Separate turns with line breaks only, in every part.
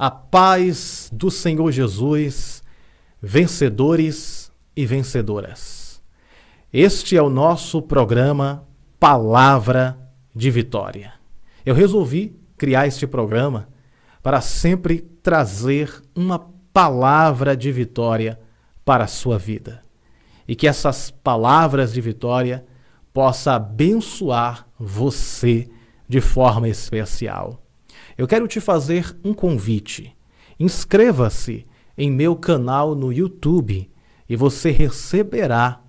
A paz do Senhor Jesus, vencedores e vencedoras. Este é o nosso programa Palavra de Vitória. Eu resolvi criar este programa para sempre trazer uma palavra de vitória para a sua vida. E que essas palavras de vitória possam abençoar você de forma especial. Eu quero te fazer um convite. Inscreva-se em meu canal no YouTube e você receberá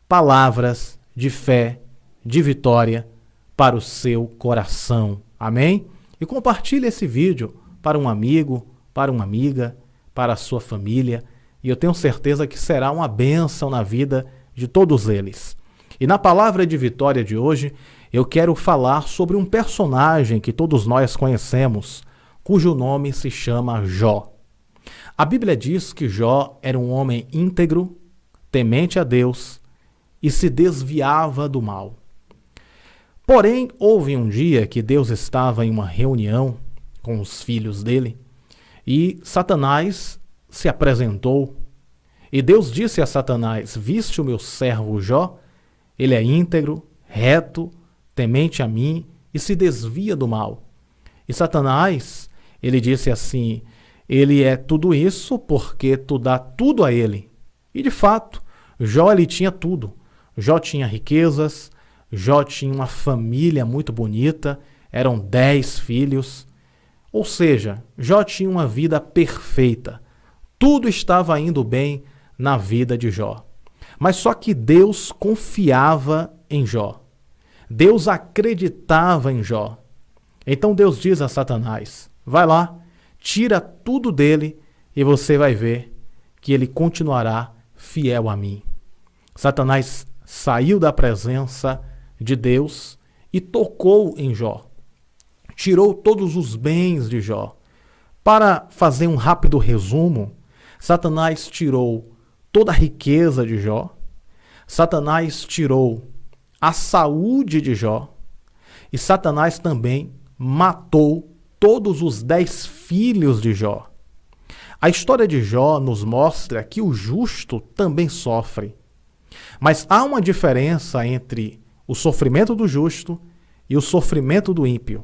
palavras de fé, de vitória para o seu coração. Amém? E compartilhe esse vídeo para um amigo, para uma amiga, para a sua família. E eu tenho certeza que será uma bênção na vida de todos eles. E na palavra de vitória de hoje, eu quero falar sobre um personagem que todos nós conhecemos, cujo nome se chama Jó. A Bíblia diz que Jó era um homem íntegro, temente a Deus e se desviava do mal. Porém, houve um dia que Deus estava em uma reunião com os filhos dele e Satanás se apresentou. E Deus disse a Satanás: "Viste o meu servo Jó? Ele é íntegro, reto, temente a mim e se desvia do mal." E Satanás, ele disse assim: "Ele é tudo isso porque tu dá tudo a ele." E de fato, Jó ele tinha tudo. Jó tinha riquezas, Jó tinha uma família muito bonita, eram 10 filhos. Ou seja, Jó tinha uma vida perfeita. Tudo estava indo bem na vida de Jó. Mas só que Deus confiava em Jó. Deus acreditava em Jó. Então Deus diz a Satanás: "Vai lá, tira tudo dele e você vai ver que ele continuará fiel a mim." Satanás saiu da presença de Deus e tocou em Jó. Tirou todos os bens de Jó. Para fazer um rápido resumo, Satanás tirou toda a riqueza de Jó. Satanás tirou a saúde de Jó. E Satanás também matou todos os 10 filhos de Jó. A história de Jó nos mostra que o justo também sofre. Mas há uma diferença entre o sofrimento do justo e o sofrimento do ímpio.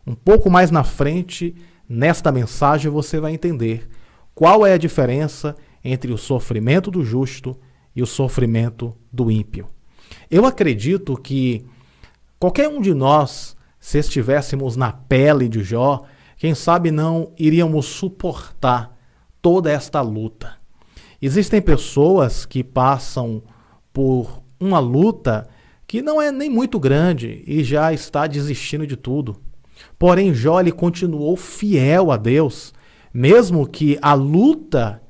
Um pouco mais na frente, nesta mensagem, você vai entender qual é a diferença entre o sofrimento do justo e o sofrimento do ímpio. Eu acredito que qualquer um de nós, se estivéssemos na pele de Jó, quem sabe não iríamos suportar toda esta luta. Existem pessoas que passam por uma luta que não é nem muito grande e já está desistindo de tudo. Porém, Jó ele continuou fiel a Deus, mesmo que a luta...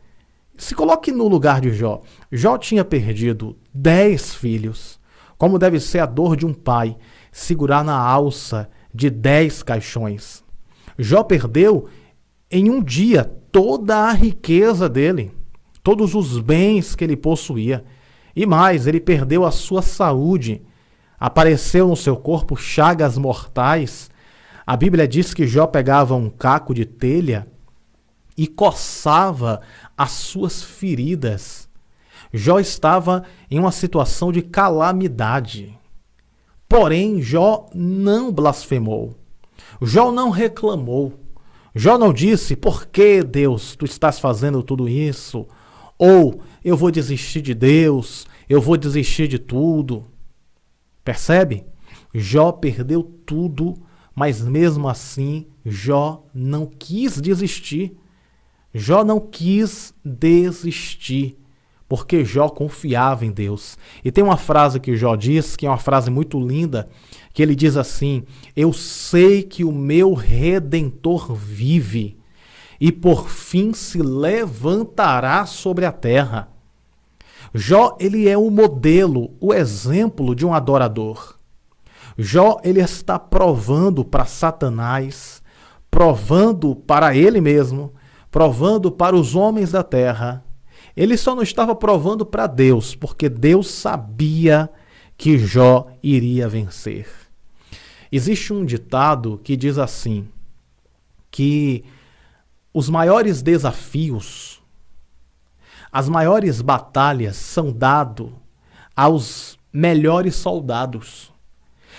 Se coloque no lugar de Jó. Jó tinha perdido 10 filhos. Como deve ser a dor de um pai segurar na alça de 10 caixões. Jó perdeu em um dia toda a riqueza dele, todos os bens que ele possuía. E mais, ele perdeu a sua saúde. Apareceu no seu corpo chagas mortais. A Bíblia diz que Jó pegava um caco de telha e coçava as suas feridas. Jó estava em uma situação de calamidade. Porém, Jó não blasfemou. Jó não reclamou. Jó não disse: "Por que, Deus, tu estás fazendo tudo isso?" Ou "Eu vou desistir de Deus, eu vou desistir de tudo." Percebe? Jó perdeu tudo, mas mesmo assim, Jó não quis desistir. Jó não quis desistir, porque Jó confiava em Deus. E tem uma frase que Jó diz, que é uma frase muito linda, que ele diz assim: "Eu sei que o meu Redentor vive, e por fim se levantará sobre a terra." Jó, ele é o modelo, o exemplo de um adorador. Jó, ele está provando para Satanás, provando para ele mesmo, provando para os homens da terra. Ele só não estava provando para Deus, porque Deus sabia que Jó iria vencer. Existe um ditado que diz assim, que os maiores desafios, as maiores batalhas são dados aos melhores soldados.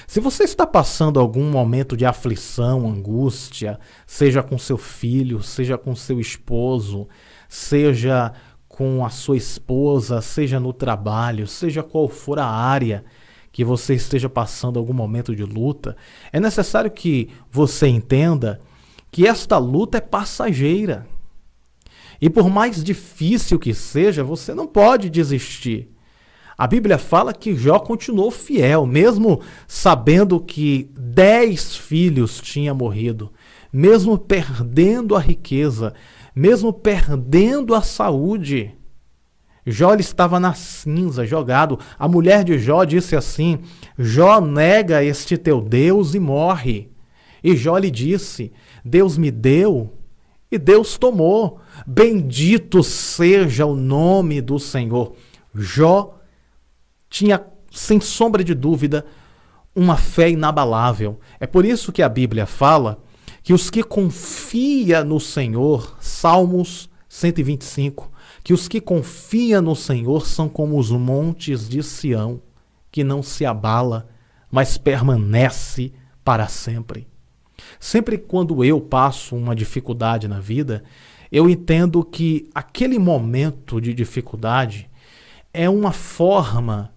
Se você está passando algum momento de aflição, angústia, seja com seu filho, seja com seu esposo, seja com a sua esposa, seja no trabalho, seja qual for a área que você esteja passando algum momento de luta, é necessário que você entenda que esta luta é passageira. E por mais difícil que seja, você não pode desistir. A Bíblia fala que Jó continuou fiel, mesmo sabendo que 10 filhos tinham morrido, mesmo perdendo a riqueza, mesmo perdendo a saúde. Jó estava na cinza, jogado. A mulher de Jó disse assim: Jó, nega este teu Deus e morre. E Jó lhe disse: Deus me deu e Deus tomou. Bendito seja o nome do Senhor. Jó tinha, sem sombra de dúvida, uma fé inabalável. É por isso que a Bíblia fala que os que confiam no Senhor, Salmos 125, que os que confiam no Senhor são como os montes de Sião, que não se abala, mas permanece para sempre. Sempre quando eu passo uma dificuldade na vida, eu entendo que aquele momento de dificuldade é uma forma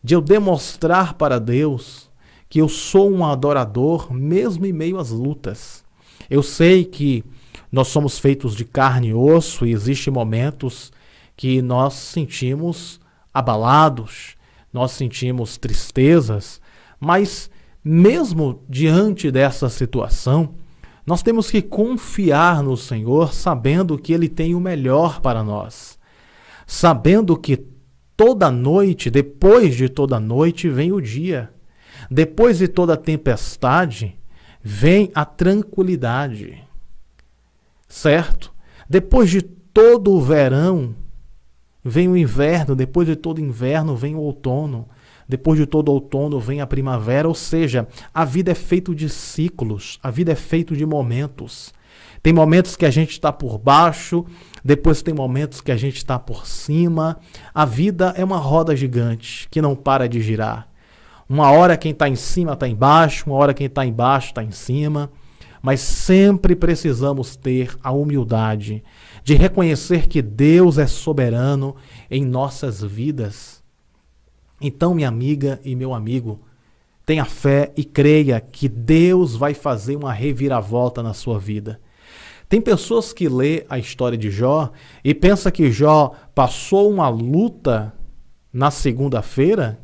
de eu demonstrar para Deus que eu sou um adorador mesmo em meio às lutas. Eu sei que nós somos feitos de carne e osso e existem momentos que nós sentimos abalados, nós sentimos tristezas, mas mesmo diante dessa situação, nós temos que confiar no Senhor, sabendo que Ele tem o melhor para nós, sabendo que toda noite, depois de toda noite, vem o dia. Depois de toda tempestade, vem a tranquilidade. Certo? Depois de todo o verão, vem o inverno. Depois de todo inverno, vem o outono. Depois de todo outono, vem a primavera. Ou seja, a vida é feita de ciclos. A vida é feita de momentos. Tem momentos que a gente está por baixo, depois tem momentos que a gente está por cima. A vida é uma roda gigante que não para de girar. Uma hora quem está em cima está embaixo, uma hora quem está embaixo está em cima. Mas sempre precisamos ter a humildade de reconhecer que Deus é soberano em nossas vidas. Então, minha amiga e meu amigo, tenha fé e creia que Deus vai fazer uma reviravolta na sua vida. Tem pessoas que lê a história de Jó e pensa que Jó passou uma luta na segunda-feira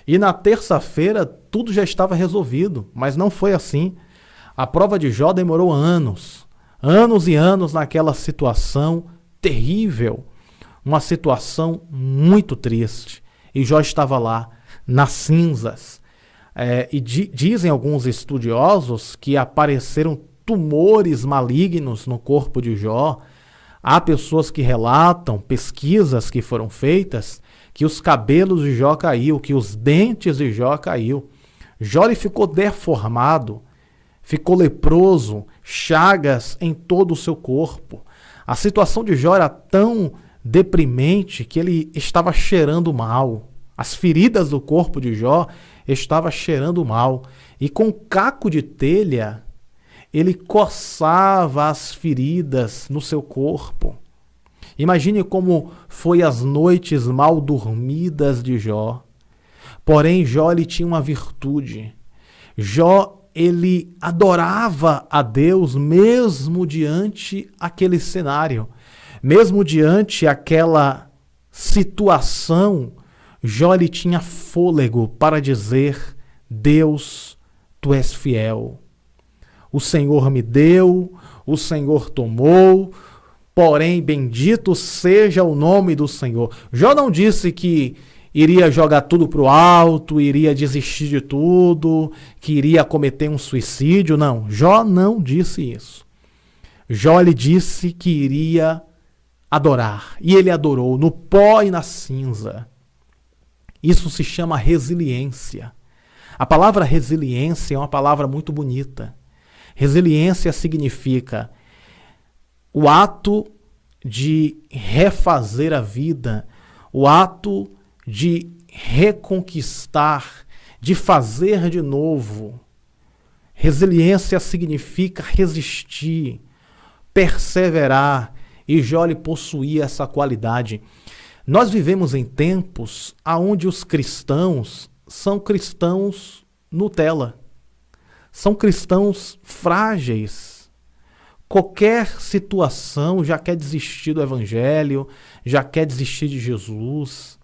e na terça-feira tudo já estava resolvido, mas não foi assim. A prova de Jó demorou anos e anos naquela situação terrível, uma situação muito triste. E Jó estava lá, nas cinzas. Dizem alguns estudiosos que apareceram tumores malignos no corpo de Jó. Há pessoas que relatam, pesquisas que foram feitas, que os cabelos de Jó caiu, que os dentes de Jó caiu. Jó ele ficou deformado, ficou leproso, chagas em todo o seu corpo. A situação de Jó era tão deprimente que ele estava cheirando mal. As feridas do corpo de Jó estavam cheirando mal. E com caco de telha, ele coçava as feridas no seu corpo. Imagine como foi as noites mal dormidas de Jó. Porém, Jó ele tinha uma virtude. Jó ele adorava a Deus mesmo diante aquele cenário. Mesmo diante aquela situação, Jó ele tinha fôlego para dizer: Deus, tu és fiel. O Senhor me deu, o Senhor tomou, porém bendito seja o nome do Senhor. Jó não disse que iria jogar tudo para o alto, iria desistir de tudo, que iria cometer um suicídio. Não, Jó não disse isso. Jó lhe disse que iria adorar. E ele adorou no pó e na cinza. Isso se chama resiliência. A palavra resiliência é uma palavra muito bonita. Resiliência significa o ato de refazer a vida, o ato de reconquistar, de fazer de novo. Resiliência significa resistir, perseverar, e Jó lhe possuía essa qualidade. Nós vivemos em tempos onde os cristãos são cristãos Nutella, são cristãos frágeis. Qualquer situação já quer desistir do evangelho, já quer desistir de Jesus.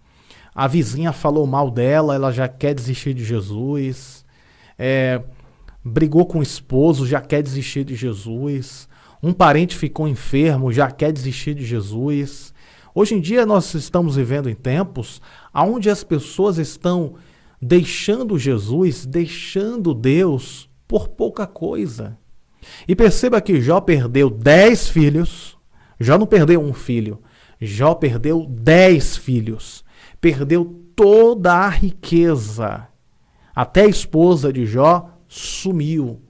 A vizinha falou mal dela, ela já quer desistir de Jesus. Brigou com o esposo, já quer desistir de Jesus. Um parente ficou enfermo, já quer desistir de Jesus. Hoje em dia nós estamos vivendo em tempos onde as pessoas estão deixando Jesus, deixando Deus por pouca coisa. E perceba que Jó perdeu 10 filhos. Jó não perdeu um filho. Jó perdeu 10 filhos. Perdeu toda a riqueza. Até a esposa de Jó sumiu.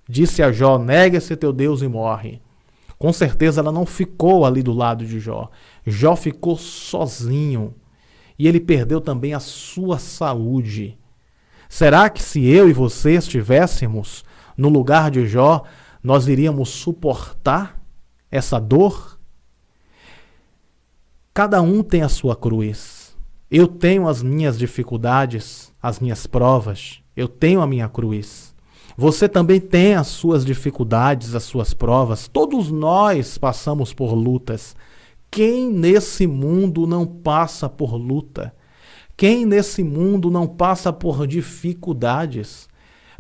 Disse a Jó, nega-se teu Deus e morre. Com certeza ela não ficou ali do lado de Jó. Jó ficou sozinho. E ele perdeu também a sua saúde. Será que se eu e você estivéssemos no lugar de Jó, nós iríamos suportar essa dor? Cada um tem a sua cruz. Eu tenho as minhas dificuldades, as minhas provas. Eu tenho a minha cruz. Você também tem as suas dificuldades, as suas provas. Todos nós passamos por lutas. Quem nesse mundo não passa por luta? Quem nesse mundo não passa por dificuldades?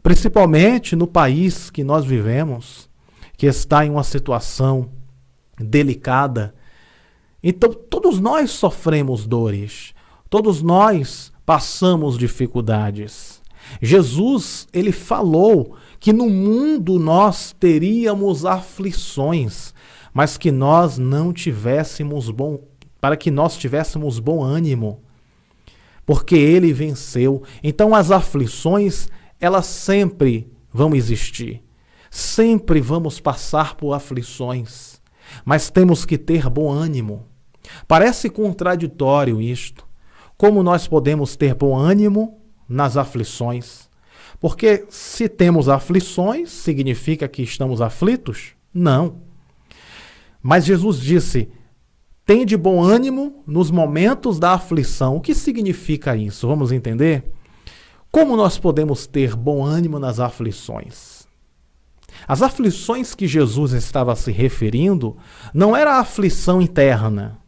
Principalmente no país que nós vivemos, que está em uma situação delicada. Então, todos nós sofremos dores. Todos nós passamos dificuldades. Jesus, ele falou que no mundo nós teríamos aflições, mas que nós não tivéssemos para que nós tivéssemos bom ânimo, porque ele venceu. Então as aflições, elas sempre vão existir. Sempre vamos passar por aflições, mas temos que ter bom ânimo. Parece contraditório isto. Como nós podemos ter bom ânimo nas aflições? Porque se temos aflições, significa que estamos aflitos? Não. Mas Jesus disse, tende bom ânimo nos momentos da aflição. O que significa isso? Vamos entender? Como nós podemos ter bom ânimo nas aflições? As aflições que Jesus estava se referindo não era a aflição interna,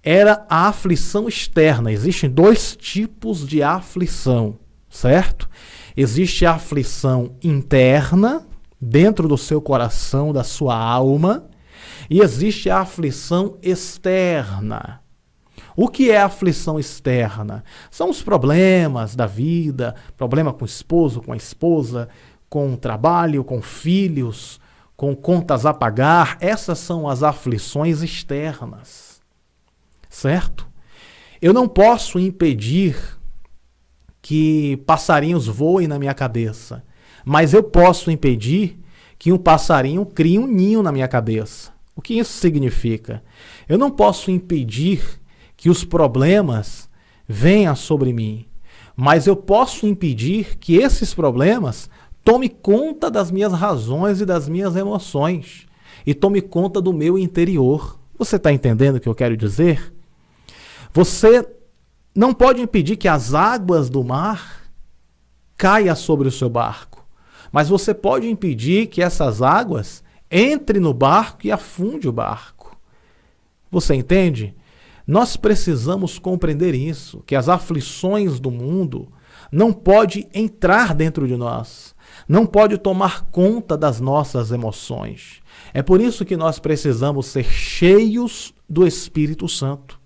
era a aflição externa. Existem 2 tipos de aflição, certo? Existe a aflição interna, dentro do seu coração, da sua alma, e existe a aflição externa. O que é a aflição externa? São os problemas da vida, problema com o esposo, com a esposa, com o trabalho, com filhos, com contas a pagar. Essas são as aflições externas. Certo? Eu não posso impedir que passarinhos voem na minha cabeça, mas eu posso impedir que um passarinho crie um ninho na minha cabeça. O que isso significa? Eu não posso impedir que os problemas venham sobre mim, mas eu posso impedir que esses problemas tome conta das minhas razões e das minhas emoções e tome conta do meu interior. Você está entendendo o que eu quero dizer? Você não pode impedir que as águas do mar caiam sobre o seu barco, mas você pode impedir que essas águas entrem no barco e afunde o barco. Você entende? Nós precisamos compreender isso, que as aflições do mundo não podem entrar dentro de nós, não pode tomar conta das nossas emoções. É por isso que nós precisamos ser cheios do Espírito Santo.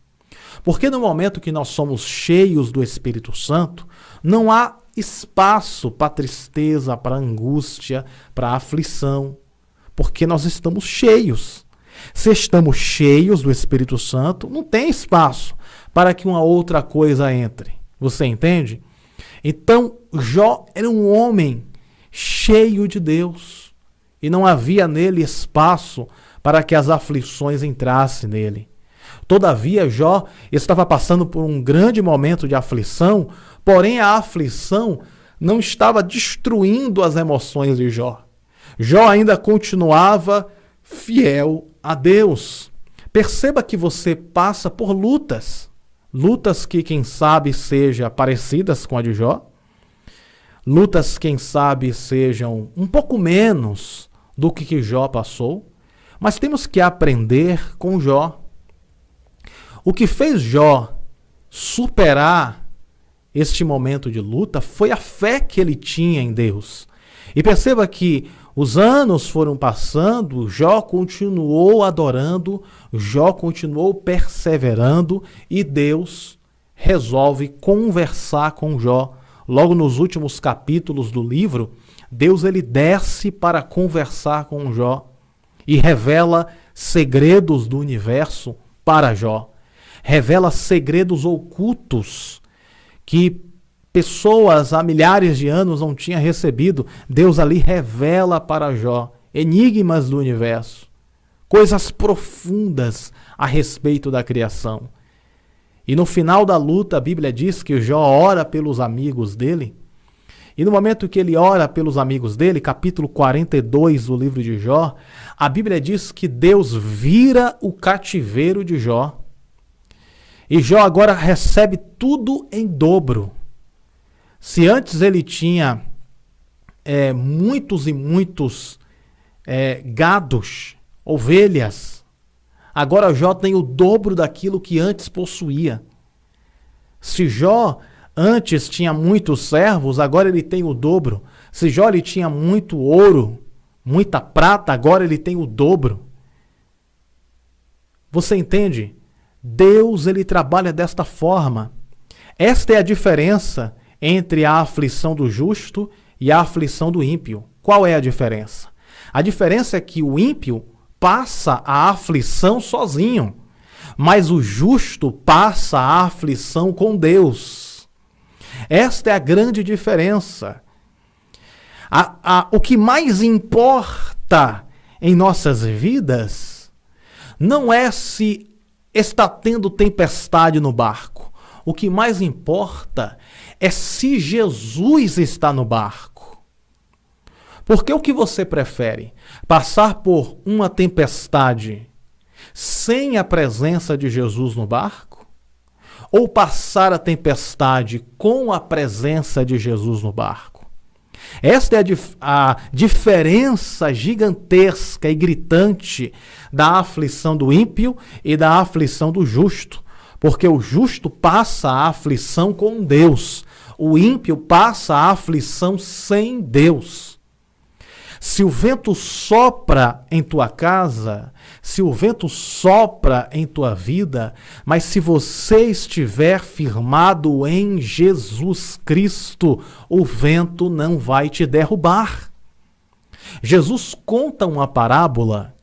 Porque no momento que nós somos cheios do Espírito Santo, não há espaço para tristeza, para angústia, para aflição, porque nós estamos cheios. Se estamos cheios do Espírito Santo, não tem espaço para que uma outra coisa entre. Você entende? Então, Jó era um homem cheio de Deus e não havia nele espaço para que as aflições entrassem nele. Todavia, Jó estava passando por um grande momento de aflição, porém a aflição não estava destruindo as emoções de Jó. Jó ainda continuava fiel a Deus. Perceba que você passa por lutas. Lutas que, quem sabe, sejam parecidas com a de Jó. Lutas, quem sabe, sejam um pouco menos do que Jó passou. Mas temos que aprender com Jó. O que fez Jó superar este momento de luta foi a fé que ele tinha em Deus. E perceba que os anos foram passando, Jó continuou adorando, Jó continuou perseverando e Deus resolve conversar com Jó. Logo nos últimos capítulos do livro, Deus ele desce para conversar com Jó e revela segredos do universo para Jó. Revela segredos ocultos que pessoas há milhares de anos não tinham recebido. Deus ali revela para Jó enigmas do universo, coisas profundas a respeito da criação. E no final da luta, a Bíblia diz que Jó ora pelos amigos dele. E no momento que ele ora pelos amigos dele, capítulo 42 do livro de Jó, a Bíblia diz que Deus vira o cativeiro de Jó. E Jó agora recebe tudo em dobro. Se antes ele tinha muitos e muitos gados, ovelhas, agora Jó tem o dobro daquilo que antes possuía. Se Jó antes tinha muitos servos, agora ele tem o dobro. Se Jó ele tinha muito ouro, muita prata, agora ele tem o dobro. Você entende? Deus ele trabalha desta forma. Esta é a diferença entre a aflição do justo e a aflição do ímpio. Qual é a diferença? A diferença é que o ímpio passa a aflição sozinho, mas o justo passa a aflição com Deus. Esta é a grande diferença. O que mais importa em nossas vidas não é se está tendo tempestade no barco. O que mais importa é se Jesus está no barco. Porque o que você prefere? Passar por uma tempestade sem a presença de Jesus no barco? Ou passar a tempestade com a presença de Jesus no barco? Esta é a diferença gigantesca e gritante da aflição do ímpio e da aflição do justo. Porque o justo passa a aflição com Deus. O ímpio passa a aflição sem Deus. Se o vento sopra em tua casa, se o vento sopra em tua vida, mas se você estiver firmado em Jesus Cristo, o vento não vai te derrubar. Jesus conta uma parábola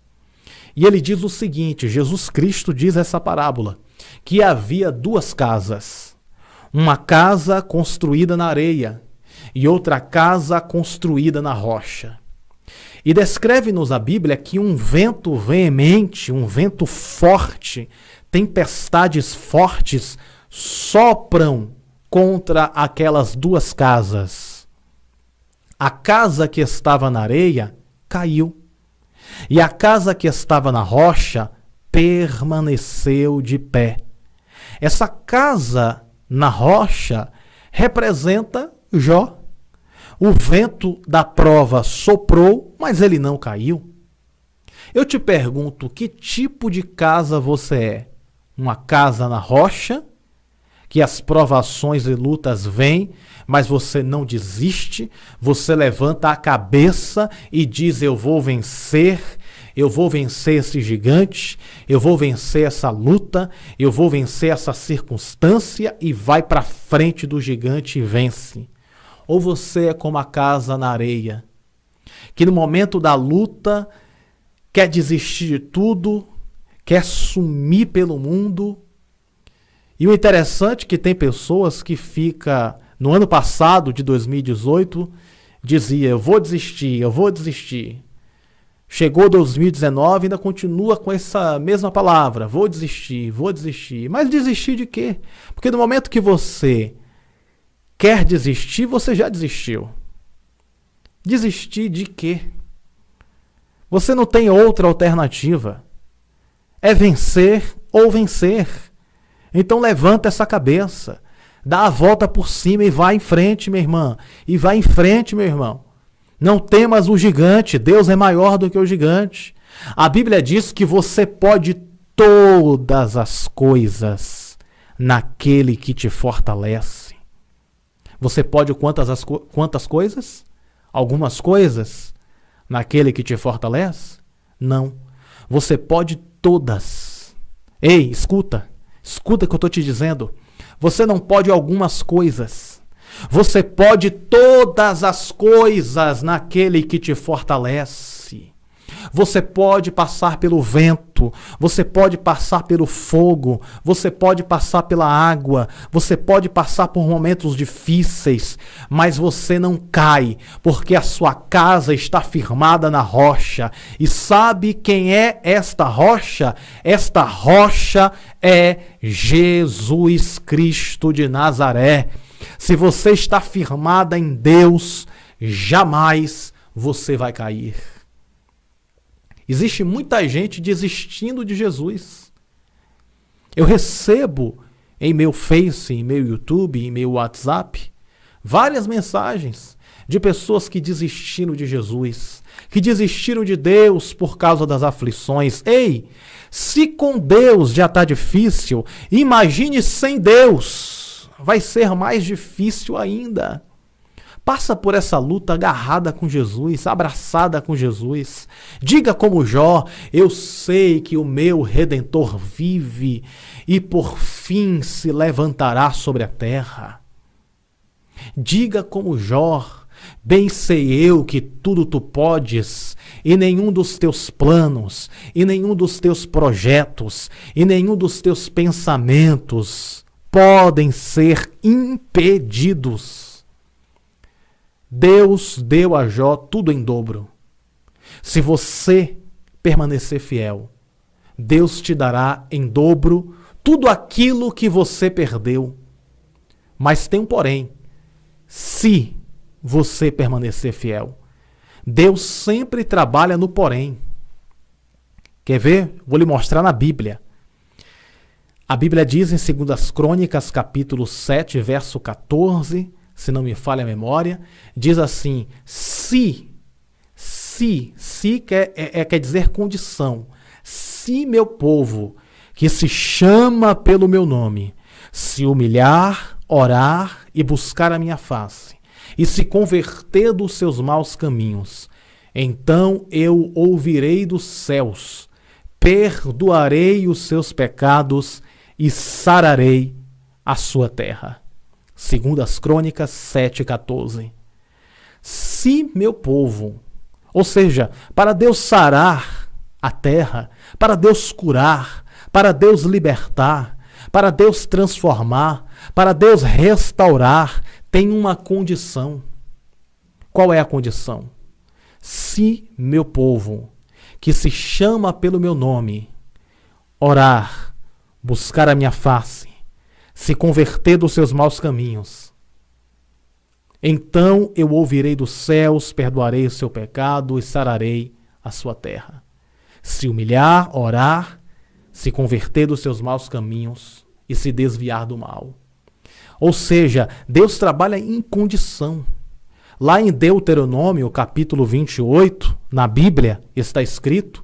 e ele diz o seguinte, Jesus Cristo diz essa parábola, que havia duas casas, uma casa construída na areia e outra casa construída na rocha. E descreve-nos a Bíblia que um vento veemente, um vento forte, tempestades fortes sopram contra aquelas duas casas. A casa que estava na areia caiu, e a casa que estava na rocha permaneceu de pé. Essa casa na rocha representa Jó. O vento da prova soprou, mas ele não caiu. Eu te pergunto, que tipo de casa você é? Uma casa na rocha, que as provações e lutas vêm, mas você não desiste, você levanta a cabeça e diz, eu vou vencer esse gigante, eu vou vencer essa luta, eu vou vencer essa circunstância e vai para frente do gigante e vence. Ou você é como a casa na areia, que no momento da luta quer desistir de tudo, quer sumir pelo mundo. E o interessante é que tem pessoas que ficam, no ano passado, de 2018, dizia, eu vou desistir. Chegou 2019 e ainda continua com essa mesma palavra. Vou desistir, vou desistir. Mas desistir de quê? Porque no momento que você quer desistir, você já desistiu. Desistir de quê? Você não tem outra alternativa. É vencer ou vencer. Então levanta essa cabeça. Dá a volta por cima e vai em frente, minha irmã. E vai em frente, meu irmão. Não temas o gigante, Deus é maior do que o gigante. A Bíblia diz que você pode todas as coisas naquele que te fortalece. Você pode quantas coisas? Algumas coisas naquele que te fortalece? Não. Você pode todas. Ei, escuta o que eu estou te dizendo. Você não pode algumas coisas. Você pode todas as coisas naquele que te fortalece. Você pode passar pelo vento, você pode passar pelo fogo, você pode passar pela água, você pode passar por momentos difíceis, mas você não cai, porque a sua casa está firmada na rocha. E sabe quem é esta rocha? Esta rocha é Jesus Cristo de Nazaré. Se você está firmada em Deus, jamais você vai cair. Existe muita gente desistindo de Jesus. Eu recebo em meu Face, em meu YouTube, em meu WhatsApp, várias mensagens de pessoas que desistiram de Jesus, que desistiram de Deus por causa das aflições. Ei, se com Deus já está difícil, imagine sem Deus. Vai ser mais difícil ainda. Passa por essa luta agarrada com Jesus, abraçada com Jesus. Diga como Jó, eu sei que o meu Redentor vive e por fim se levantará sobre a terra. Diga como Jó, bem sei eu que tudo tu podes, e nenhum dos teus planos, e nenhum dos teus projetos, e nenhum dos teus pensamentos podem ser impedidos. Deus deu a Jó tudo em dobro. Se você permanecer fiel, Deus te dará em dobro tudo aquilo que você perdeu. Mas tem um porém. Se você permanecer fiel, Deus sempre trabalha no porém. Quer ver? Vou lhe mostrar na Bíblia. A Bíblia diz em 2 Crônicas, capítulo 7, verso 14, se não me falha a memória, diz assim, quer dizer condição. Se meu povo, que se chama pelo meu nome, se humilhar, orar e buscar a minha face, e se converter dos seus maus caminhos, então eu ouvirei dos céus, perdoarei os seus pecados e sararei a sua terra. 2 Crônicas 7,14. Se meu povo, ou seja, para Deus sarar a terra, para Deus curar, para Deus libertar, para Deus transformar, para Deus restaurar, tem uma condição. Qual é a condição? Se meu povo, que se chama pelo meu nome, orar, buscar a minha face, se converter dos seus maus caminhos, então eu ouvirei dos céus, perdoarei o seu pecado e sararei a sua terra. Se humilhar, orar, se converter dos seus maus caminhos e se desviar do mal. Ou seja, Deus trabalha em condição. Lá em Deuteronômio, capítulo 28, na Bíblia, está escrito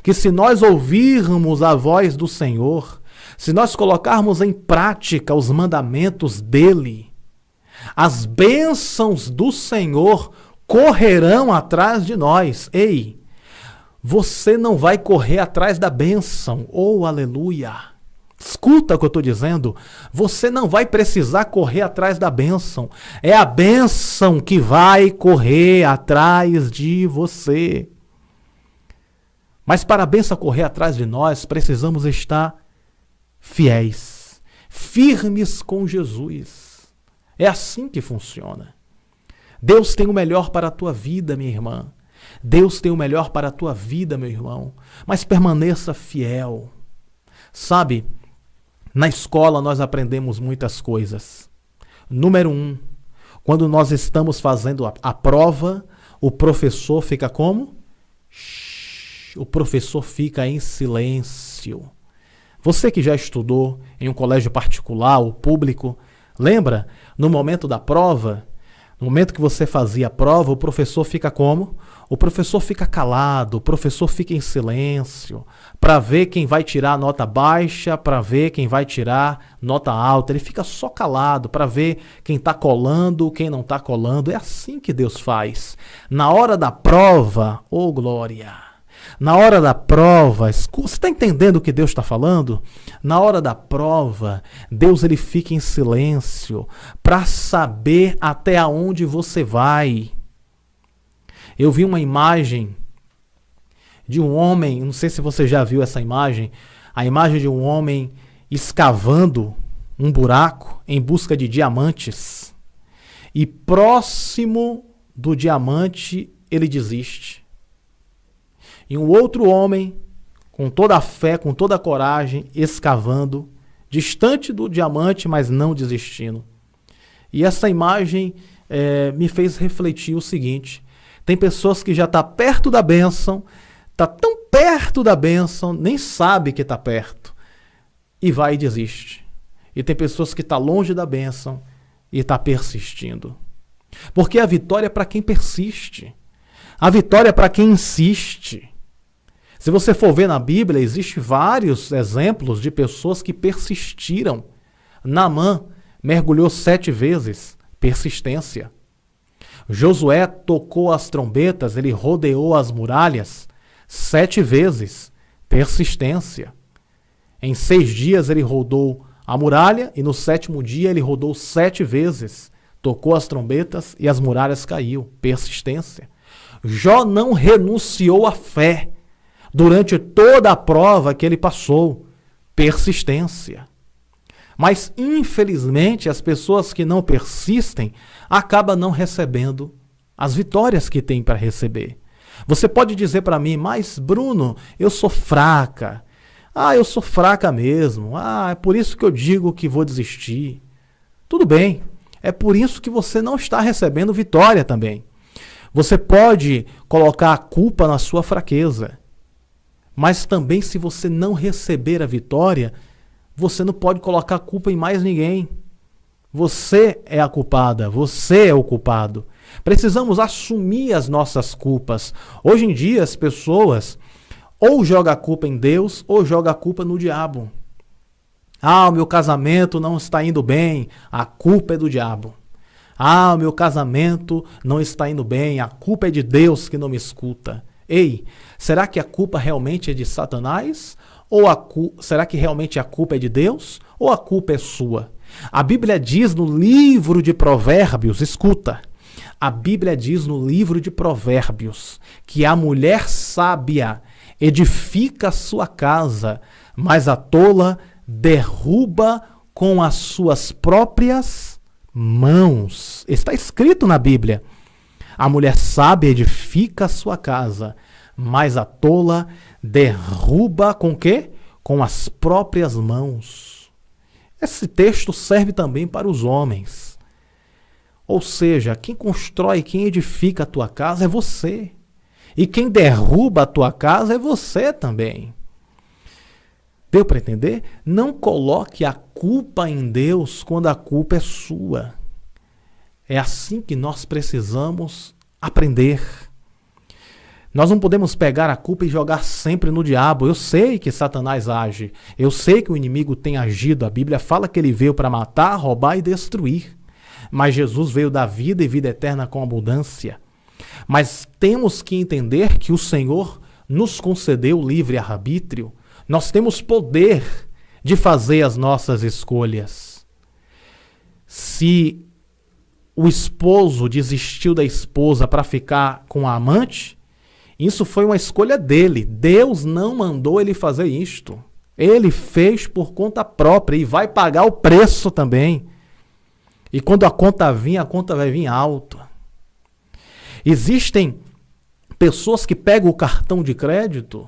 que se nós ouvirmos a voz do Senhor, se nós colocarmos em prática os mandamentos dele, as bênçãos do Senhor correrão atrás de nós. Ei, você não vai correr atrás da bênção. Oh, aleluia! Escuta o que eu estou dizendo. Você não vai precisar correr atrás da bênção. É a bênção que vai correr atrás de você. Mas para a bênção correr atrás de nós, precisamos estar fiéis, firmes com Jesus. É assim que funciona. Deus tem o melhor para a tua vida, minha irmã. Deus tem o melhor para a tua vida, meu irmão, mas permaneça fiel. Sabe, na escola nós aprendemos muitas coisas. Número 1, quando nós estamos fazendo a prova, o professor fica como? O professor fica em silêncio. Você que já estudou em um colégio particular ou público, lembra? No momento da prova, no momento que você fazia a prova, o professor fica como? O professor fica calado, o professor fica em silêncio, para ver quem vai tirar nota baixa, para ver quem vai tirar nota alta. Ele fica só calado para ver quem está colando, quem não está colando. É assim que Deus faz. Na hora da prova, oh glória! Na hora da prova, você está entendendo o que Deus está falando? Na hora da prova, Deus ele fica em silêncio para saber até onde você vai. Eu vi uma imagem de um homem, não sei se você já viu essa imagem, a imagem de um homem escavando um buraco em busca de diamantes. E próximo do diamante, ele desiste. E um outro homem, com toda a fé, com toda a coragem, escavando, distante do diamante, mas não desistindo. E essa imagem me fez refletir o seguinte: tem pessoas que já estão perto da bênção, está tão perto da bênção, nem sabe que está perto, e vai e desiste. E tem pessoas que estão longe da bênção e está persistindo. Porque a vitória é para quem persiste. A vitória é para quem insiste. Se você for ver na Bíblia, existem vários exemplos de pessoas que persistiram. Naamã mergulhou 7 vezes, persistência. Josué tocou as trombetas, ele rodeou as muralhas 7 vezes, persistência. Em 6 dias ele rodou a muralha e no 7º dia ele rodou 7 vezes, tocou as trombetas e as muralhas caiu, persistência. Jó não renunciou à fé durante toda a prova que ele passou, persistência. Mas, infelizmente, as pessoas que não persistem acabam não recebendo as vitórias que têm para receber. Você pode dizer para mim, mas Bruno, eu sou fraca. Eu sou fraca mesmo. É por isso que eu digo que vou desistir. Tudo bem, é por isso que você não está recebendo vitória também. Você pode colocar a culpa na sua fraqueza. Mas também, se você não receber a vitória, você não pode colocar a culpa em mais ninguém. Você é a culpada, você é o culpado. Precisamos assumir as nossas culpas. Hoje em dia, as pessoas ou jogam a culpa em Deus ou jogam a culpa no diabo. O meu casamento não está indo bem, a culpa é do diabo. O meu casamento não está indo bem, a culpa é de Deus que não me escuta. Ei, será que a culpa realmente é de Satanás? Ou será que realmente a culpa é de Deus? Ou a culpa é sua? A Bíblia diz no livro de Provérbios, escuta, a Bíblia diz no livro de Provérbios que a mulher sábia edifica a sua casa, mas a tola derruba com as suas próprias mãos. Está escrito na Bíblia. A mulher sábia edifica a sua casa, mas a tola derruba com o quê? Com as próprias mãos. Esse texto serve também para os homens. Ou seja, quem constrói, quem edifica a tua casa é você. E quem derruba a tua casa é você também. Deu para entender? Não coloque a culpa em Deus quando a culpa é sua. É assim que nós precisamos aprender. Nós não podemos pegar a culpa e jogar sempre no diabo. Eu sei que Satanás age. Eu sei que o inimigo tem agido. A Bíblia fala que ele veio para matar, roubar e destruir. Mas Jesus veio dar vida e vida eterna com abundância. Mas temos que entender que o Senhor nos concedeu livre arbítrio. Nós temos poder de fazer as nossas escolhas. Se o esposo desistiu da esposa para ficar com a amante, isso foi uma escolha dele. Deus não mandou ele fazer isto. Ele fez por conta própria e vai pagar o preço também. E quando a conta vir, a conta vai vir alta. Existem Pessoas que pegam o cartão de crédito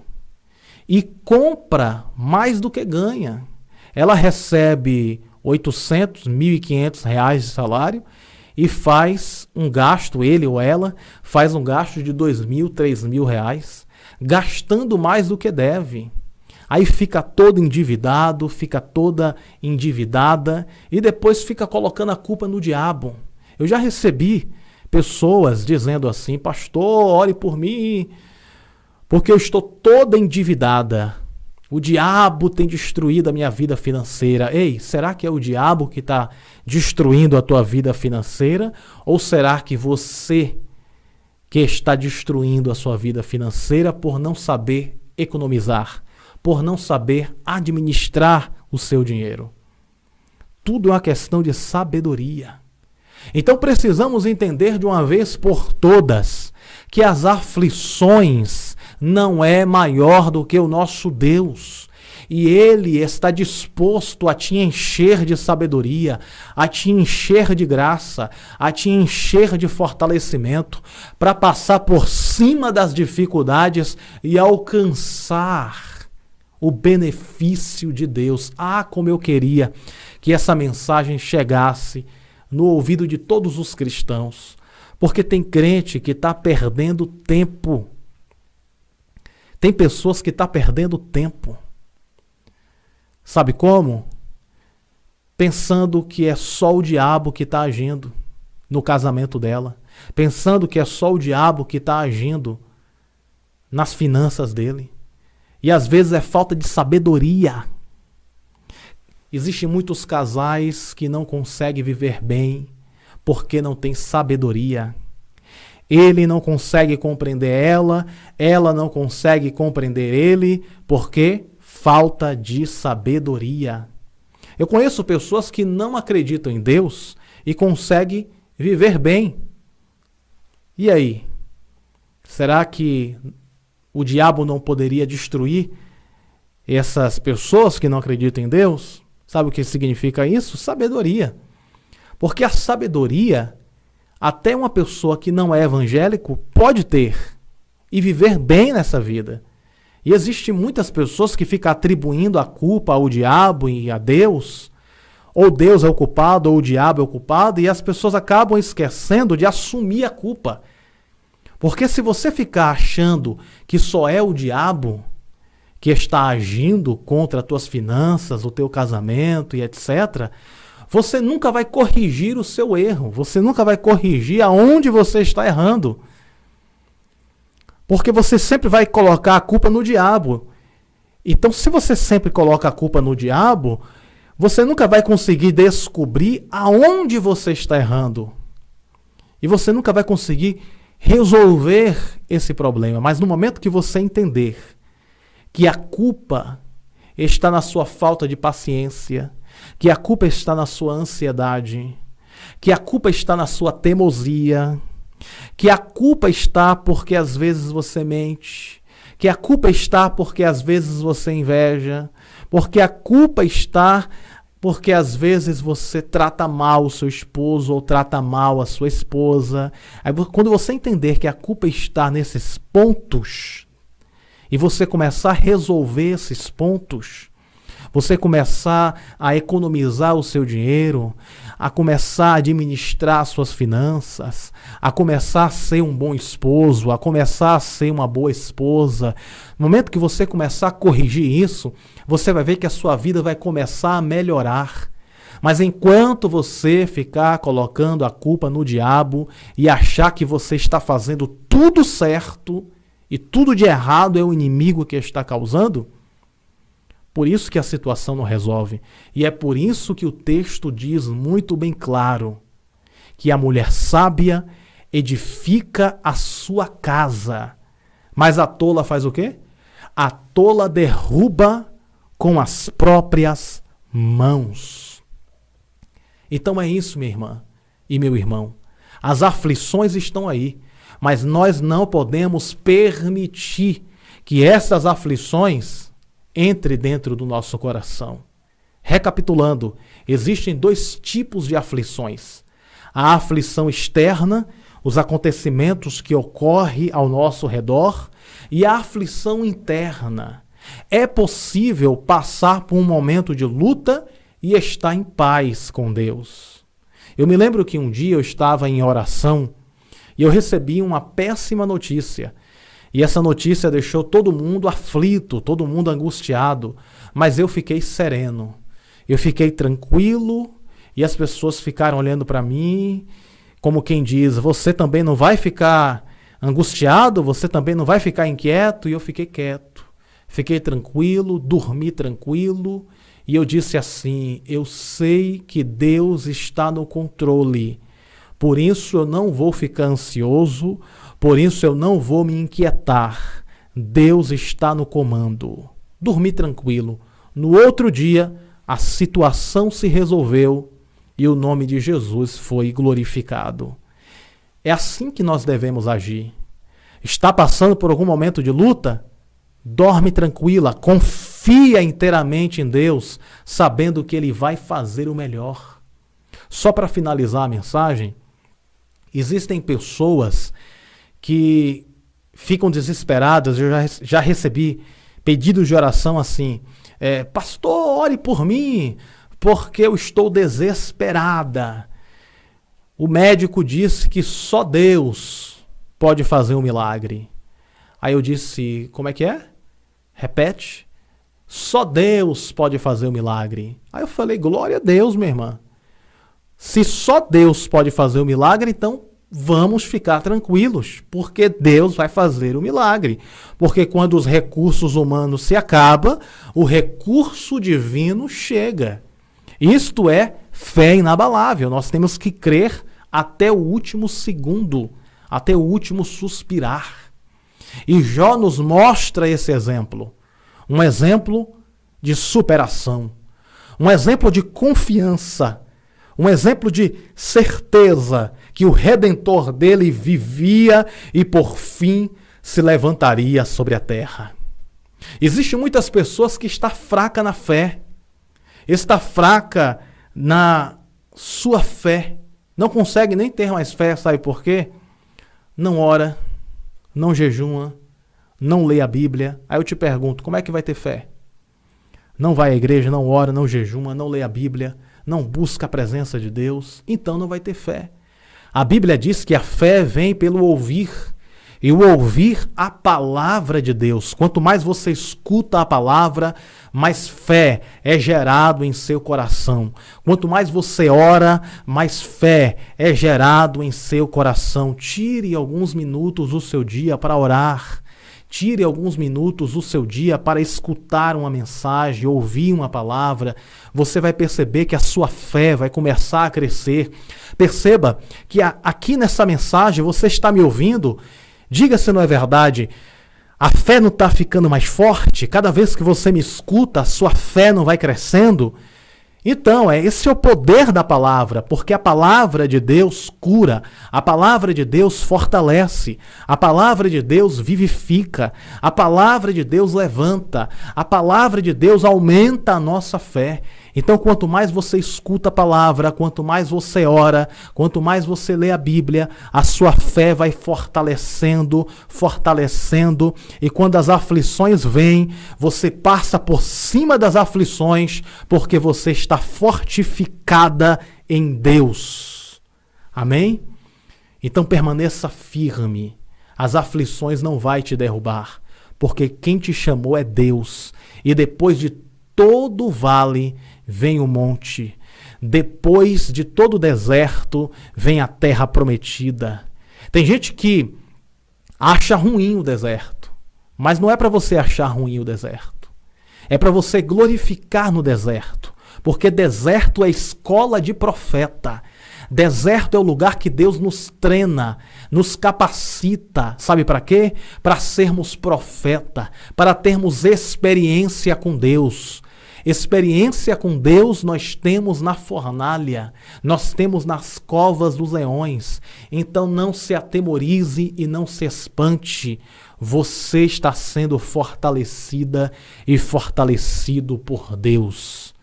e compra mais do que ganha. Ela recebe 800, 1.500 reais de salário e faz um gasto, ele ou ela, faz um gasto de 2.000, 3.000 reais, gastando mais do que deve. Aí fica todo endividado, fica toda endividada e depois fica colocando a culpa no diabo. Eu já recebi pessoas dizendo assim: pastor, ore por mim, porque eu estou toda endividada. O diabo tem destruído a minha vida financeira. Ei, será que é o diabo que está destruindo a tua vida financeira? Ou será que você que está destruindo a sua vida financeira por não saber economizar, por não saber administrar o seu dinheiro? Tudo é uma questão de sabedoria. Então precisamos entender de uma vez por todas que as aflições não é maior do que o nosso Deus. E Ele está disposto a te encher de sabedoria, a te encher de graça, a te encher de fortalecimento, para passar por cima das dificuldades e alcançar o benefício de Deus. Ah, como eu queria que essa mensagem chegasse no ouvido de todos os cristãos, porque tem crente que está perdendo tempo. Tem pessoas que estão perdendo tempo. Sabe como? Pensando que é só o diabo que está agindo no casamento dela. Pensando que é só o diabo que está agindo nas finanças dele. E às vezes é falta de sabedoria. Existem muitos casais que não conseguem viver bem porque não tem sabedoria. Ele não consegue compreender ela não consegue compreender ele, porque falta de sabedoria. Eu conheço pessoas que não acreditam em Deus e conseguem viver bem. E aí? Será que o diabo não poderia destruir essas pessoas que não acreditam em Deus? Sabe o que significa isso? Sabedoria. Porque a sabedoria, até uma pessoa que não é evangélico pode ter e viver bem nessa vida. E existem muitas pessoas que ficam atribuindo a culpa ao diabo e a Deus, ou Deus é o culpado, ou o diabo é o culpado, e as pessoas acabam esquecendo de assumir a culpa. Porque se você ficar achando que só é o diabo que está agindo contra as tuas finanças, o teu casamento e etc., você nunca vai corrigir o seu erro. Você nunca vai corrigir aonde você está errando. Porque você sempre vai colocar a culpa no diabo. Então, se você sempre coloca a culpa no diabo, você nunca vai conseguir descobrir aonde você está errando. E você nunca vai conseguir resolver esse problema. Mas no momento que você entender que a culpa está na sua falta de paciência, que a culpa está na sua ansiedade, que a culpa está na sua teimosia, que a culpa está porque às vezes você mente, que a culpa está porque às vezes você inveja, porque a culpa está porque às vezes você trata mal o seu esposo ou trata mal a sua esposa. Aí, quando você entender que a culpa está nesses pontos e você começar a resolver esses pontos, você começar a economizar o seu dinheiro, a começar a administrar suas finanças, a começar a ser um bom esposo, a começar a ser uma boa esposa. No momento que você começar a corrigir isso, você vai ver que a sua vida vai começar a melhorar. Mas enquanto você ficar colocando a culpa no diabo e achar que você está fazendo tudo certo e tudo de errado é o inimigo que está causando, por isso que a situação não resolve. E é por isso que o texto diz muito bem claro que a mulher sábia edifica a sua casa. Mas a tola faz o quê? A tola derruba com as próprias mãos. Então é isso, minha irmã e meu irmão. As aflições estão aí, mas nós não podemos permitir que essas aflições entre dentro do nosso coração. Recapitulando, existem dois tipos de aflições. A aflição externa, os acontecimentos que ocorrem ao nosso redor e a aflição interna. É possível passar por um momento de luta e estar em paz com Deus. Eu me lembro que um dia eu estava em oração e eu recebi uma péssima notícia. E essa notícia deixou todo mundo aflito, todo mundo angustiado, mas eu fiquei sereno. Eu fiquei tranquilo e as pessoas ficaram olhando para mim como quem diz, você também não vai ficar angustiado? Você também não vai ficar inquieto? E eu fiquei quieto. Fiquei tranquilo, dormi tranquilo e eu disse assim, eu sei que Deus está no controle, por isso eu não vou ficar ansioso, por isso eu não vou me inquietar, Deus está no comando. Dormi tranquilo. No outro dia, a situação se resolveu e o nome de Jesus foi glorificado. É assim que nós devemos agir. Está passando por algum momento de luta? Dorme tranquila, confia inteiramente em Deus, sabendo que Ele vai fazer o melhor. Só para finalizar a mensagem, existem pessoas que ficam desesperadas. Eu já recebi pedidos de oração assim, pastor, ore por mim, porque eu estou desesperada. O médico disse que só Deus pode fazer um milagre. Aí eu disse, como é que é? Repete. Só Deus pode fazer o milagre. Aí eu falei, glória a Deus, minha irmã. Se só Deus pode fazer o milagre, então vamos ficar tranquilos, porque Deus vai fazer o milagre. Porque quando os recursos humanos se acabam, o recurso divino chega. Isto é fé inabalável. Nós temos que crer até o último segundo, até o último suspirar. E Jó nos mostra esse exemplo. Um exemplo de superação. Um exemplo de confiança. Um exemplo de certeza que o Redentor dele vivia e por fim se levantaria sobre a terra. Existem muitas pessoas que estão fracas na fé. Está fraca na sua fé. Não consegue nem ter mais fé, sabe por quê? Não ora, não jejuma, não lê a Bíblia. Aí eu te pergunto, como é que vai ter fé? Não vai à igreja, não ora, não jejuma, não lê a Bíblia, não busca a presença de Deus, então não vai ter fé. A Bíblia diz que a fé vem pelo ouvir, e o ouvir a palavra de Deus. Quanto mais você escuta a palavra, mais fé é gerado em seu coração. Quanto mais você ora, mais fé é gerado em seu coração. Tire alguns minutos do seu dia para orar. Tire alguns minutos do seu dia para escutar uma mensagem, ouvir uma palavra. Você vai perceber que a sua fé vai começar a crescer. Perceba que aqui nessa mensagem você está me ouvindo. Diga se não é verdade. A fé não está ficando mais forte? Cada vez que você me escuta, a sua fé não vai crescendo? Então, esse é o poder da palavra, porque a palavra de Deus cura, a palavra de Deus fortalece, a palavra de Deus vivifica, a palavra de Deus levanta, a palavra de Deus aumenta a nossa fé. Então, quanto mais você escuta a palavra, quanto mais você ora, quanto mais você lê a Bíblia, a sua fé vai fortalecendo, fortalecendo, e quando as aflições vêm, você passa por cima das aflições, porque você está fortificada em Deus. Amém? Então permaneça firme. As aflições não vão te derrubar, porque quem te chamou é Deus. E depois de todo o vale vem o monte. Depois de todo o deserto vem a terra prometida. Tem gente que acha ruim o deserto, mas não é para você achar ruim o deserto. É para você glorificar no deserto, porque deserto é escola de profeta. Deserto é o lugar que Deus nos treina, nos capacita. Sabe para quê? Para sermos profeta, para termos experiência com Deus. Experiência com Deus nós temos na fornalha, nós temos nas covas dos leões. Então não se atemorize e não se espante. Você está sendo fortalecida e fortalecido por Deus.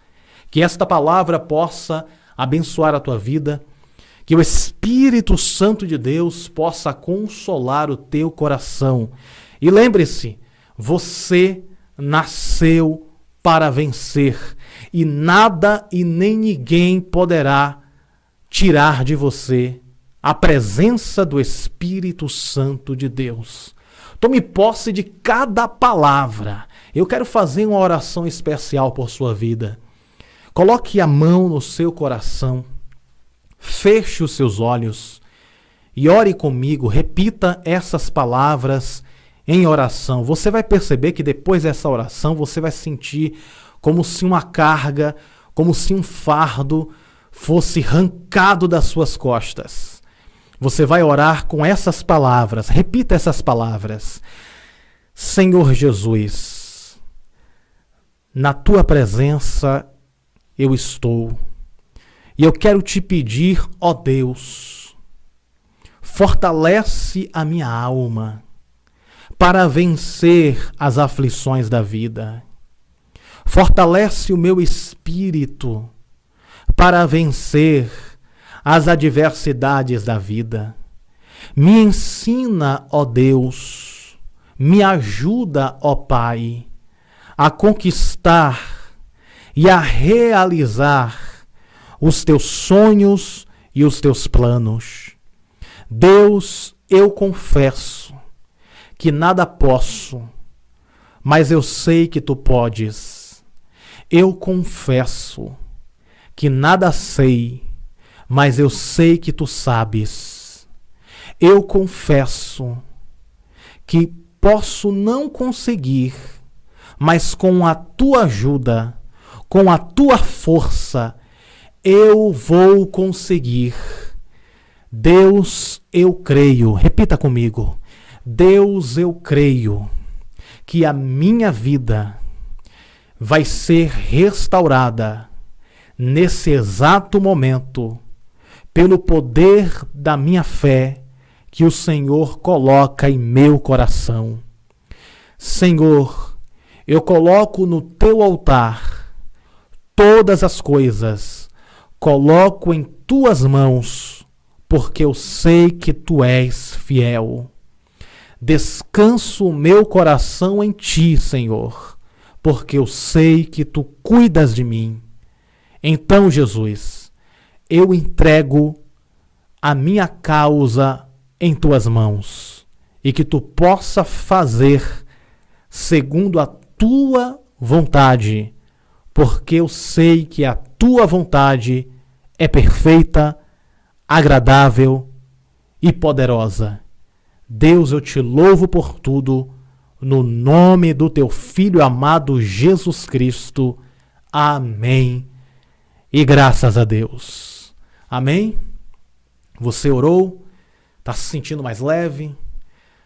Que esta palavra possa abençoar a tua vida, Que o Espírito Santo de Deus possa consolar o teu coração. E lembre-se, você nasceu para vencer. E nada e nem ninguém poderá tirar de você a presença do Espírito Santo de Deus. Tome posse de cada palavra. Eu quero fazer uma oração especial por sua vida. Coloque a mão no seu coração. Feche os seus olhos e ore comigo. Repita essas palavras em oração. Você vai perceber que depois dessa oração você vai sentir como se uma carga, como se um fardo fosse arrancado das suas costas. Você vai orar com essas palavras. Repita essas palavras. Senhor Jesus, na tua presença eu estou. E eu quero te pedir, ó Deus, fortalece a minha alma para vencer as aflições da vida. Fortalece o meu espírito para vencer as adversidades da vida. Me ensina, ó Deus, me ajuda, ó Pai, a conquistar e a realizar os teus sonhos e os teus planos. Deus, eu confesso que nada posso, mas eu sei que tu podes. Eu confesso que nada sei, mas eu sei que tu sabes. Eu confesso que posso não conseguir, mas com a tua ajuda, com a tua força, eu vou conseguir. Deus, eu creio. Repita comigo. Deus, eu creio que a minha vida vai ser restaurada nesse exato momento pelo poder da minha fé que o Senhor coloca em meu coração. Senhor, eu coloco no teu altar todas as coisas, coloco em tuas mãos, porque eu sei que tu és fiel. Descanso o meu coração em ti, Senhor, porque eu sei que tu cuidas de mim. Então, Jesus, eu entrego a minha causa em tuas mãos e que tu possa fazer segundo a tua vontade, porque eu sei que a tua vontade é perfeita, agradável e poderosa. Deus, eu te louvo por tudo, no nome do teu Filho amado Jesus Cristo. Amém. E graças a Deus. Amém? Você orou? Está se sentindo mais leve?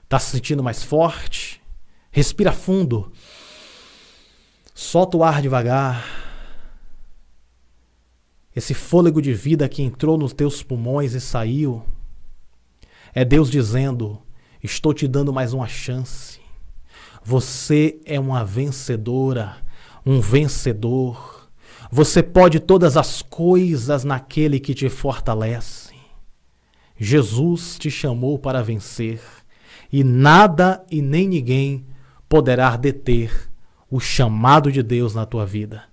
Está se sentindo mais forte? Respira fundo. Solta o ar devagar. Esse fôlego de vida que entrou nos teus pulmões e saiu, é Deus dizendo: estou te dando mais uma chance. Você é uma vencedora, um vencedor. Você pode todas as coisas naquele que te fortalece. Jesus te chamou para vencer e nada e nem ninguém poderá deter o chamado de Deus na tua vida.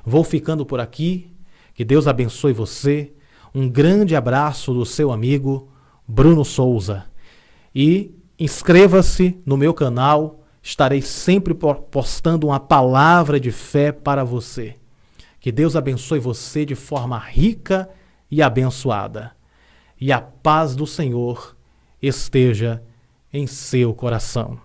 Vou ficando por aqui. Que Deus abençoe você. Um grande abraço do seu amigo Bruno Souza. E inscreva-se no meu canal. Estarei sempre postando uma palavra de fé para você. Que Deus abençoe você de forma rica e abençoada. E a paz do Senhor esteja em seu coração.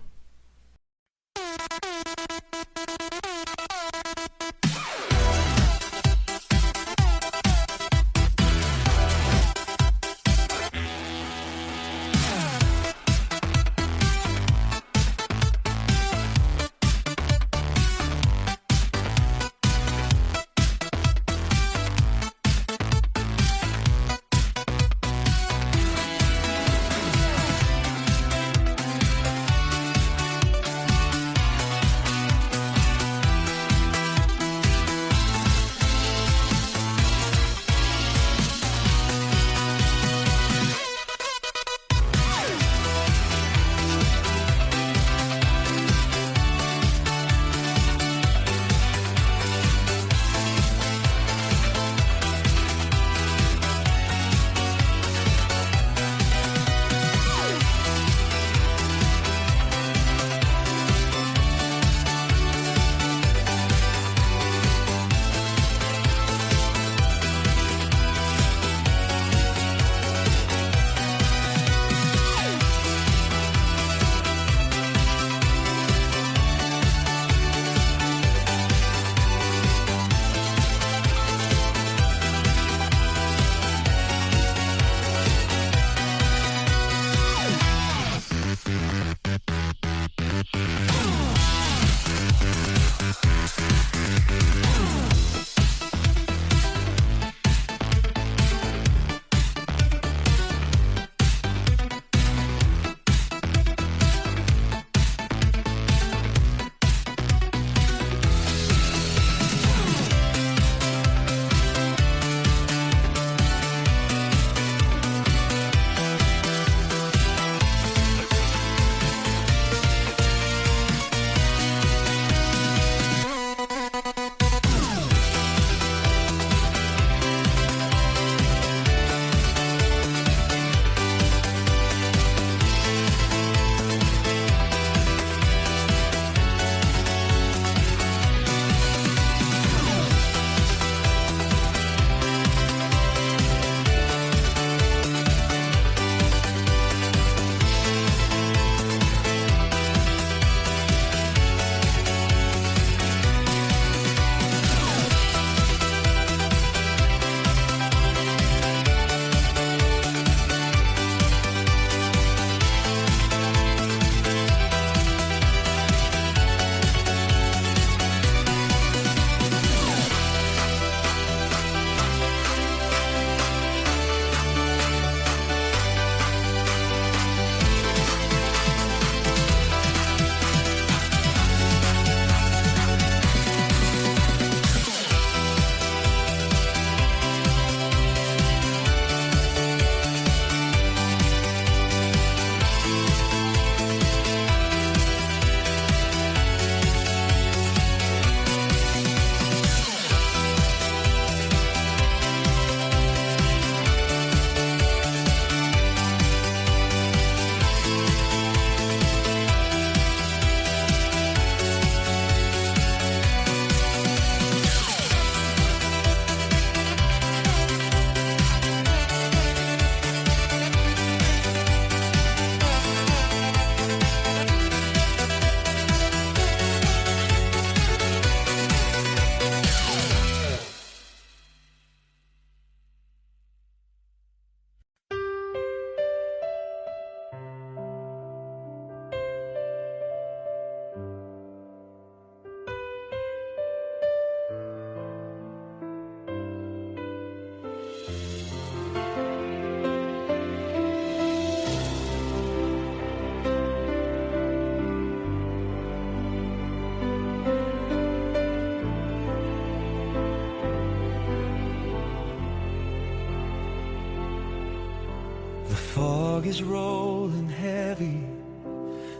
fog is rolling heavy,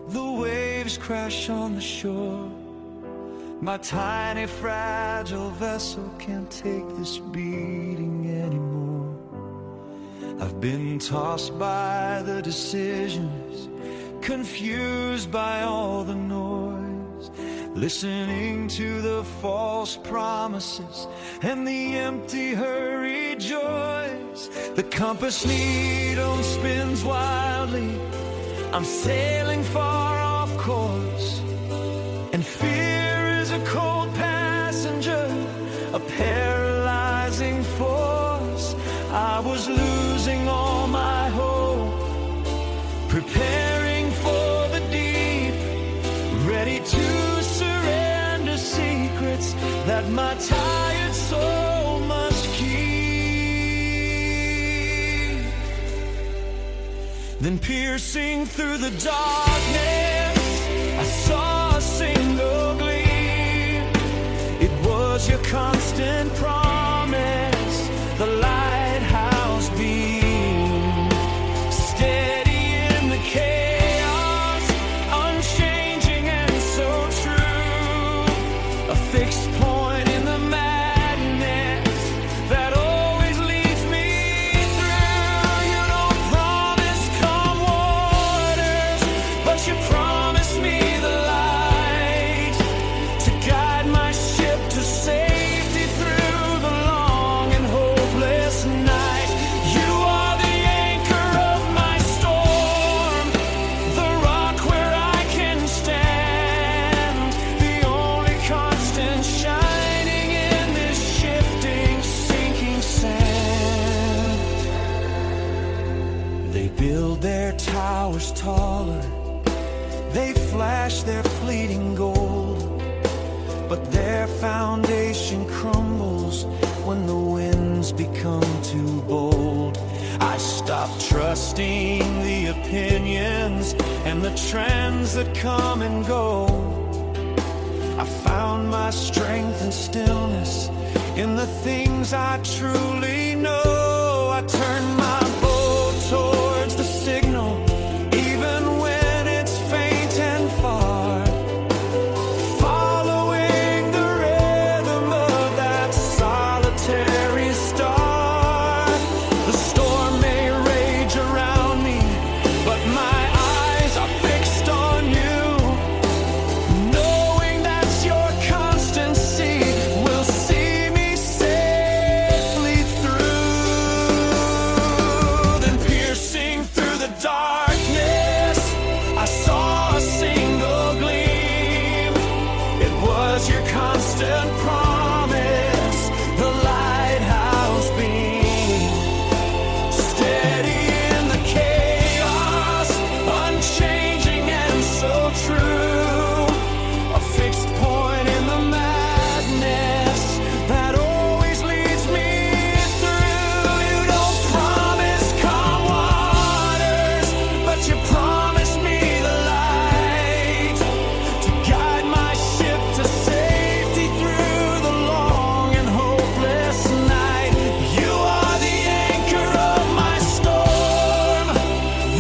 the waves crash on the shore. My tiny fragile vessel can't take this beating anymore. I've been tossed by the decisions, confused by all the noise, listening to the false promises and the empty hurried joys. The compass needle spins wildly, I'm sailing far off course, and fear is a cold passenger, a paralyzing force. I was losing all my hope, preparing for the deep, ready to surrender secrets that my tired soul must keep. Then piercing through the darkness, I saw a single gleam. It was your constant promise, the lighthouse beam, steady in the chaos, unchanging and so true, a fixed point in the madness that always leads me through. You don't promise calm waters, but you promise me the light to guide my ship to safety through the long and hopeless night. You are the anchor of my storm, the rock where I can stand, the only constant shining in this shifting, sinking sand. They build their towers taller, they flash their fleeting gold, but their foundation crumbles when the winds become too bold. I stopped trusting the opinions and the trends that come and go. I found my strength and stillness in the things I truly know. I turned my boat towards the signal, even when it's faint and far, following the rhythm of that solitary star. The storm may rage around me, but my eyes are fixed on you, knowing that's your constancy will see me safely through. Then piercing through the darkness, I saw a single gleam. It was your constant promise, the lighthouse beam, steady in the chaos, unchanging and so true, a fixed point in the madness that always leads me through. You don't promise calm waters, but you promise me the light to guide my ship to safety through the long and hopeless night. You are the anchor of my storm,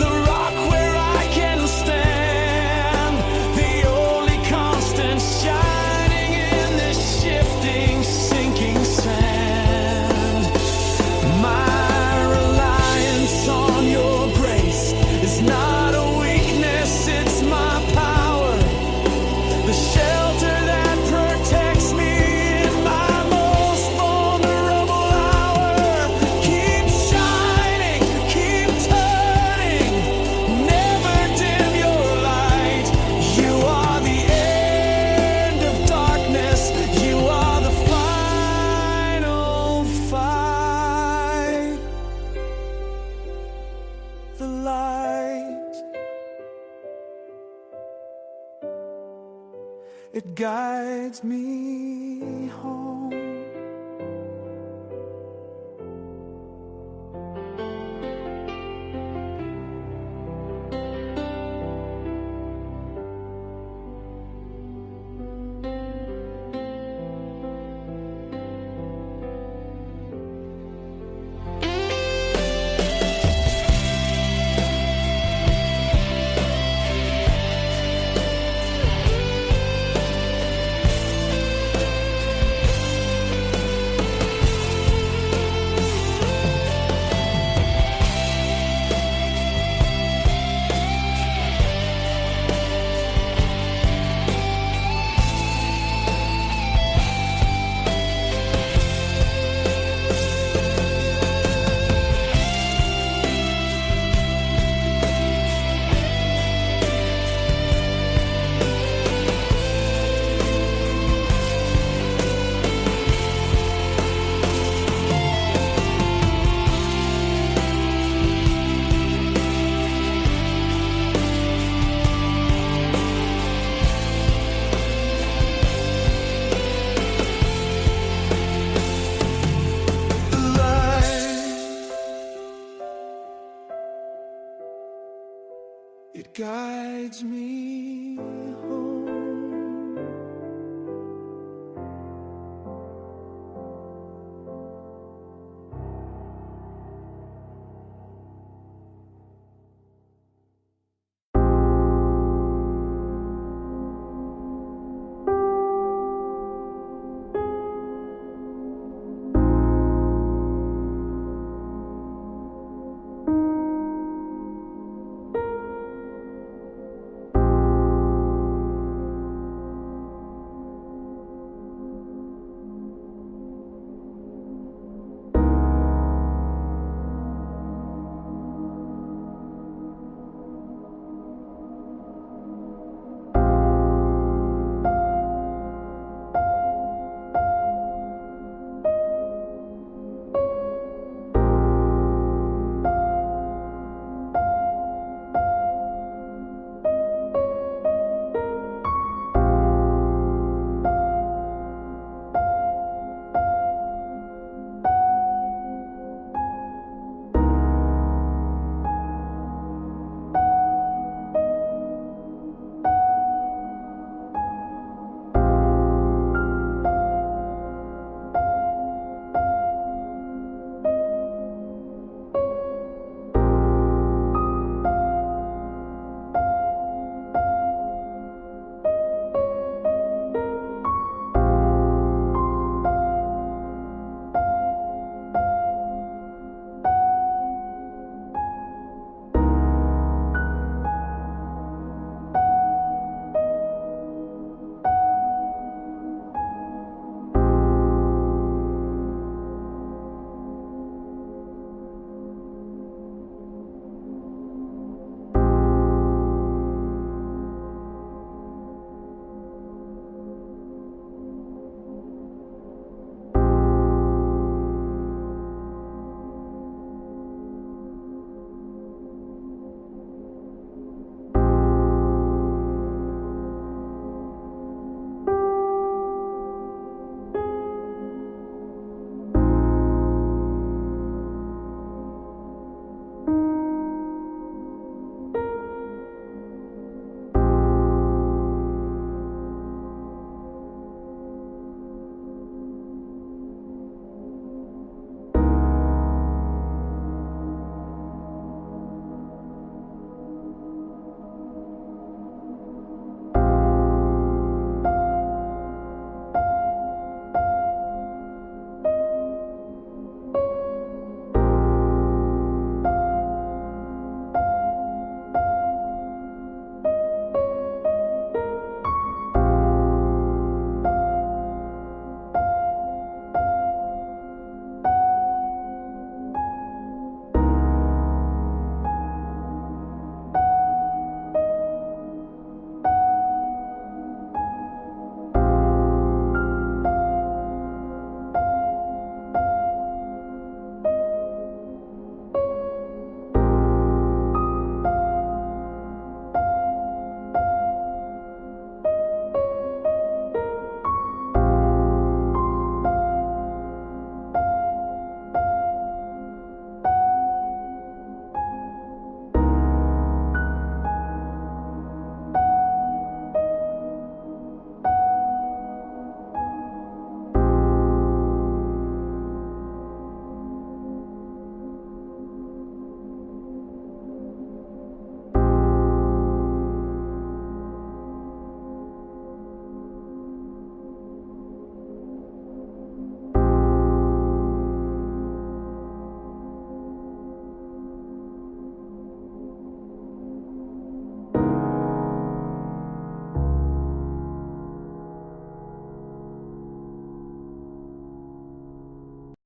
the rock where I can stand, the only constant shining in this shifting, sinking sand. My reliance on your grace is not a weakness, it's my power, the shelter that protects me in my most vulnerable hour. Keep shining, keep turning, never dim your light. You are the end of darkness, you are the final fight. The light, it guides me home. guides me.